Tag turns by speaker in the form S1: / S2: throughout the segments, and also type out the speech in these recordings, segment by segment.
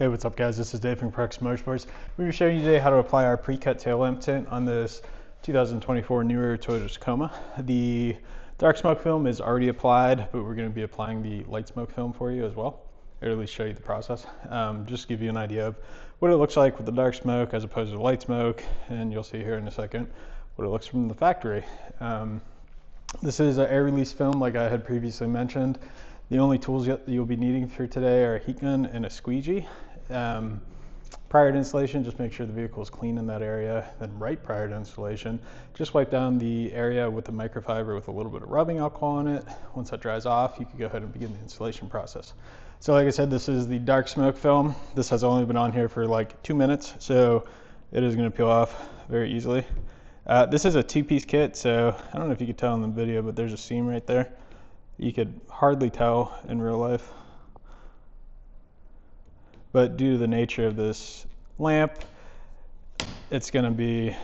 S1: Hey, what's up guys? This is Dave from Crux Motorsports. We're going to show you today how to apply our pre-cut tail lamp tint on this 2024 newer Toyota Tacoma. The dark smoke film is already applied, but we're going to be applying the light smoke film for you as well, or at least show you the process. Just to give you an idea of what it looks like with the dark smoke as opposed to the light smoke, and you'll see here in a second what it looks from the factory. This is an air release film like I had previously mentioned. The only tools you'll be needing for today are a heat gun and a squeegee. Prior to installation, just make sure the vehicle is clean in that area. Then right prior to installation, just wipe down the area with the microfiber with a little bit of rubbing alcohol on it. Once that dries off, you can go ahead and begin the installation process. So like I said, this is the dark smoke film. This has only been on here for like 2 minutes, so it is going to peel off very easily. This is a two-piece kit, so I don't know if you could tell in the video, but there's a seam right there. You could hardly tell in real life. But due to the nature of this lamp, it's going to be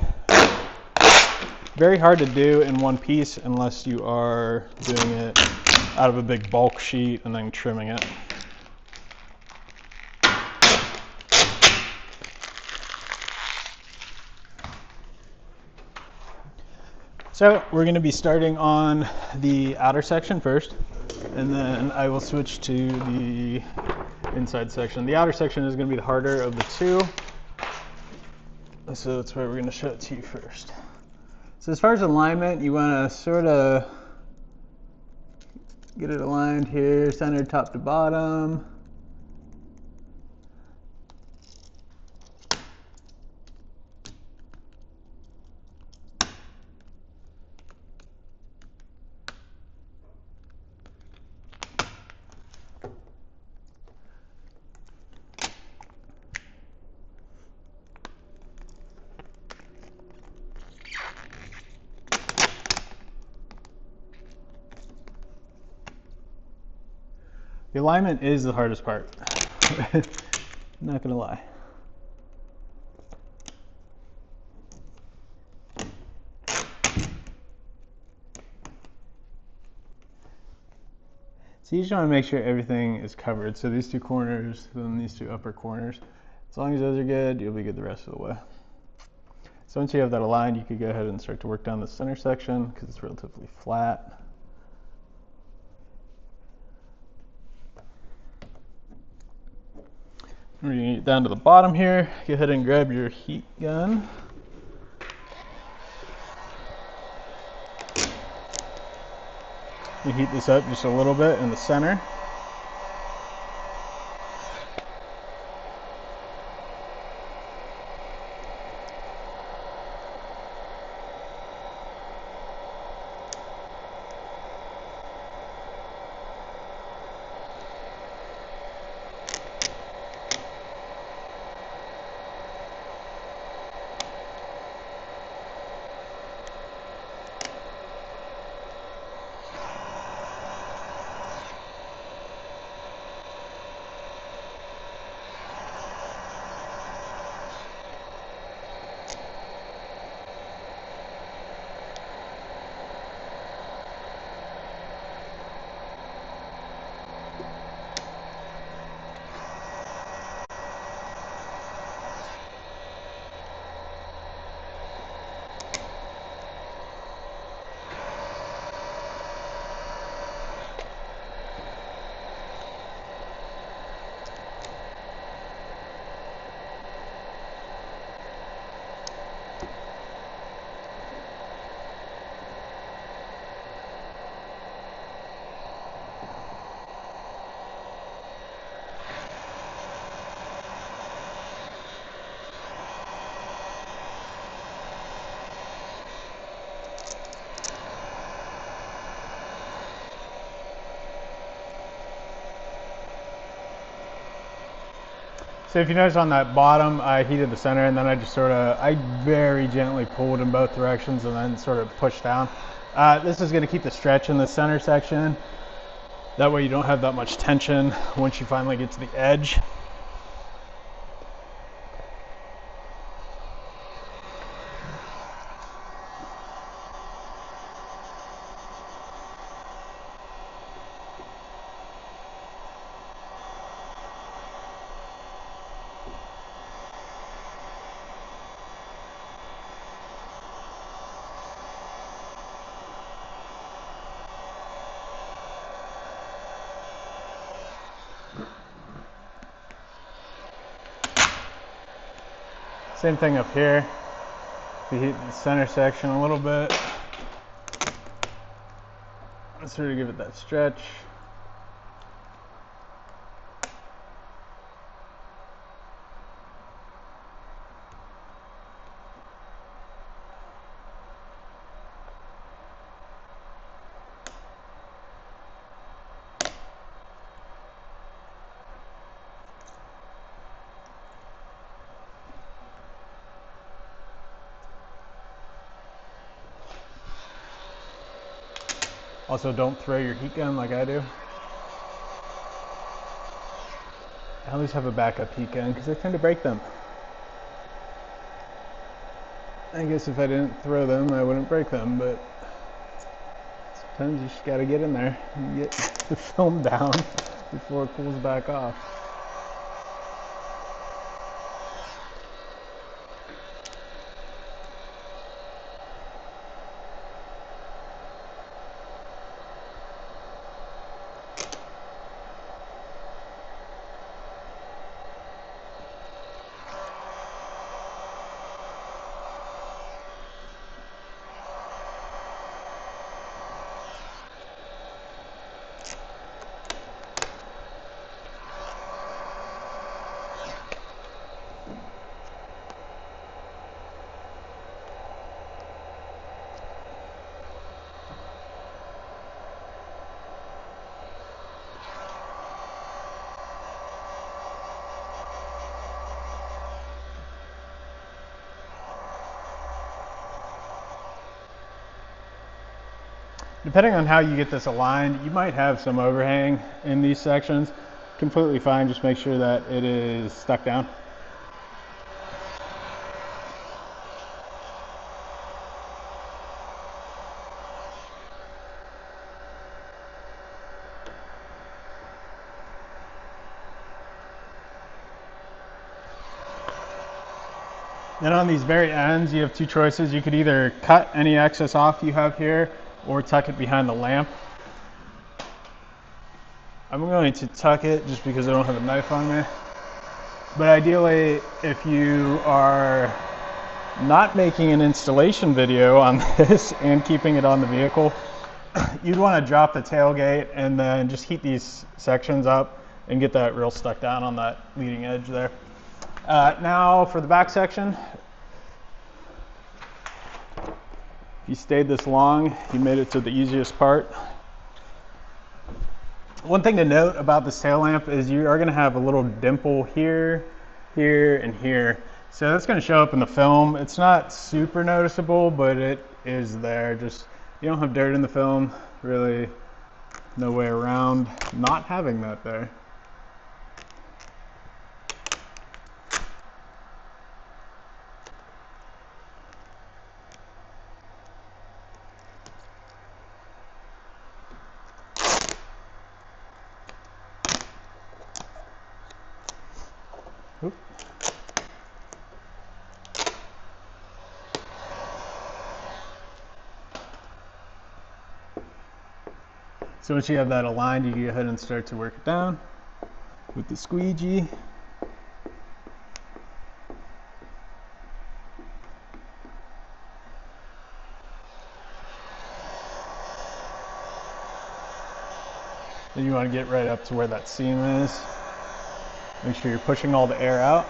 S1: very hard to do in one piece unless you are doing it out of a big bulk sheet and then trimming it. So we're going to be starting on the outer section first, and then I will switch to the inside section. The outer section is going to be the harder of the two, so that's where we're going to show it to you first. So as far as alignment, you want to sort of get it aligned here, centered top to bottom. The alignment is the hardest part. Not gonna lie. So you just want to make sure everything is covered. So these two corners, then these two upper corners. As long as those are good, you'll be good the rest of the way. So once you have that aligned, you could go ahead and start to work down the center section because it's relatively flat. We're going to get down to the bottom here. Go ahead and grab your heat gun. You heat this up just a little bit in the center. So if you notice on that bottom, I heated the center and then I just I very gently pulled in both directions and then sort of pushed down. This is going to keep the stretch in the center section. That way you don't have that much tension once you finally get to the edge. Same thing up here. We heat the center section a little bit. Let's sort of give it that stretch. Also, don't throw your heat gun like I do. I always have a backup heat gun because I tend to break them. I guess if I didn't throw them, I wouldn't break them, but sometimes you just gotta get in there and get the film down before it cools back off. Depending on how you get this aligned, you might have some overhang in these sections. Completely fine, just make sure that it is stuck down. Then on these very ends, you have two choices. You could either cut any excess off you have here or tuck it behind the lamp. I'm going to tuck it just because I don't have a knife on me. But ideally, if you are not making an installation video on this and keeping it on the vehicle, you'd want to drop the tailgate and then just heat these sections up and get that real stuck down on that leading edge there. Now for the back section. If you stayed this long, you made it to the easiest part. One thing to note about this tail lamp is you are going to have a little dimple here, here, and here. So that's going to show up in the film. It's not super noticeable, but it is there. Just, you don't have dirt in the film, really no way around not having that there. Oop. So once you have that aligned, you can go ahead and start to work it down with the squeegee. Then you want to get right up to where that seam is. Make sure you're pushing all the air out.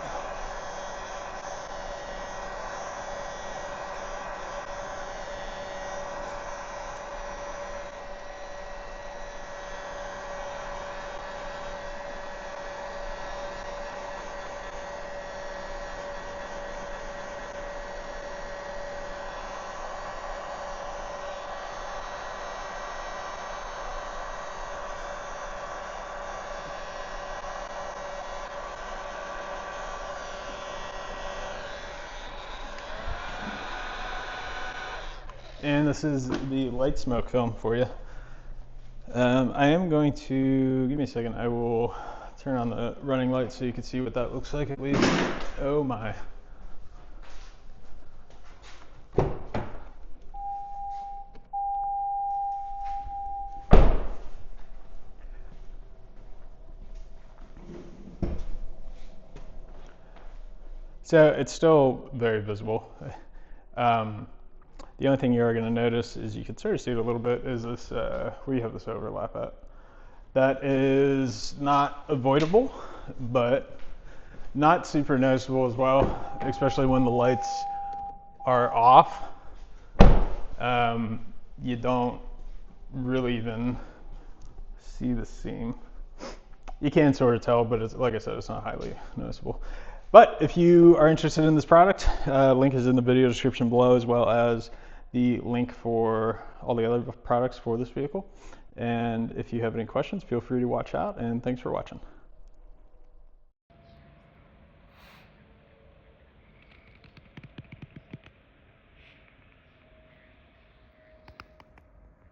S1: And this is the light smoke film for you. I am going to, give me a second, I will turn on the running light so you can see what that looks like at least. Oh my. So it's still very visible. The only thing you are going to notice is you can sort of see it a little bit is this, where you have this overlap at. That is not avoidable, but not super noticeable as well, especially when the lights are off. You don't really even see the seam. You can sort of tell, but it's, like I said, it's not highly noticeable. But if you are interested in this product, link is in the video description below, as well as the link for all the other products for this vehicle. And if you have any questions, feel free to watch out, and thanks for watching.